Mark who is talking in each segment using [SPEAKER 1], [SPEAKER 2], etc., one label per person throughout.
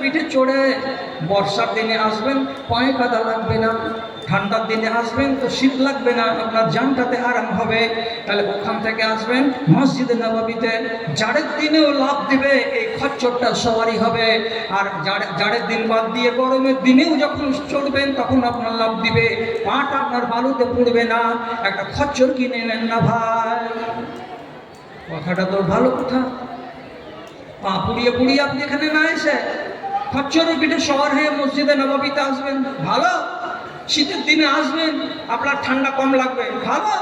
[SPEAKER 1] পিঠে চড়ে বর্ষার দিনে আসবেন, পায়ে কাদা লাগবে না। ঠান্ডার দিনে আসবেন তো শীত লাগবে না, আপনার জানটাতে আরাম হবে। তাহলে ওখান থেকে আসবেন মসজিদে নববীতে, জাড়ের দিনেও লাভ দিবে, এই খচ্চরটা সবারই হবে। আর জাড়ের দিন বাদ দিয়ে গরমের দিনেও যখন চড়বেন তখন আপনার লাভ দিবে, পাটা আপনার বালুতে পড়বে না। একটা খচ্চর কিনে নেন না ভাই। কথাটা তো ভালো কথা। পা পুড়িয়ে পুড়িয়ে আপনি এখানে না এসে খচ্চরের পিঠে সবার হয়ে মসজিদে নববীতে আসবেন, ভালো। শীতের দিনে আসবেন, আপনার ঠান্ডা কম লাগবে, ভালো।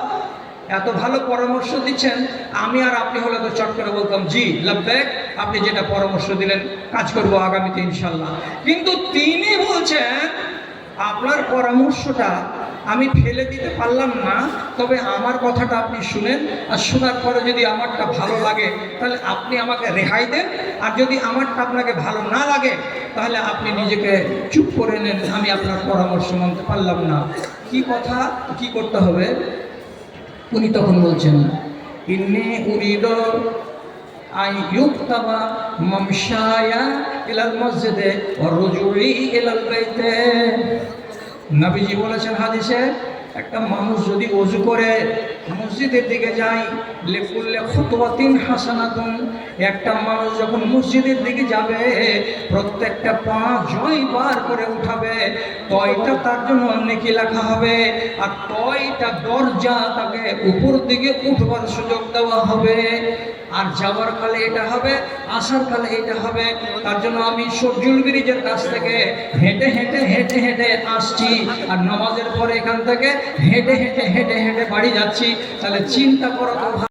[SPEAKER 1] এত ভালো পরামর্শ দিচ্ছেন, আমি আর আপনি হলে তো চট করে বলতাম জি লাব্বাইক, আপনি যেটা পরামর্শ দিলেন কাজ করবো আগামীতে ইনশাল্লাহ। কিন্তু তিনি বলছেন আপনার পরামর্শটা আমি ফেলে দিতে পারলাম না, তবে আমার কথাটা আপনি শুনেন, আর শোনার পরে যদি আমারটা ভালো লাগে তাহলে আপনি আমাকে রেহাই দেন, আর যদি আমারটা আপনাকে ভালো না লাগে তাহলে আপনি নিজেকে চুপ করে নেন, আমি আপনার পরামর্শ মানতে পারলাম না। কি কথা, কি করতে হবে? উনি তখন বলছেন ইন্নী উরিদ আন ইউক্তাবা মামশায়া ইলাল মসজিদে ওয়া রুজুই ইলাল বাইতে। নবীজি বলেছেন হাদিসে, একটা মানুষ যদি ওযু করে মসজিদের দিকে যায়, লিকুল্লি খুতওয়াতিন হাসানাতুন, একটা মানুষ যখন মসজিদের দিকে যাবে প্রত্যেকটা পা জয়বার করে উঠাবে, তয়টা তার জন্য নেকি লেখা হবে, আর তয়টা দরজা তাকে উপর দিকে উঠবার সুযোগ দেওয়া হবে। আর যাওয়ার কালে এটা হবে, আসার কালে এটা হবে। তার জন্য আমি সরজুল ব্রিজের কাছ থেকে হেঁটে হেঁটে হেঁটে হেঁটে আসছি, আর নামাজের পরে এখান থেকে হেঁটে হেঁটে হেঁটে হেঁটে বাড়ি যাচ্ছি। তাহলে চিন্তা করো তো।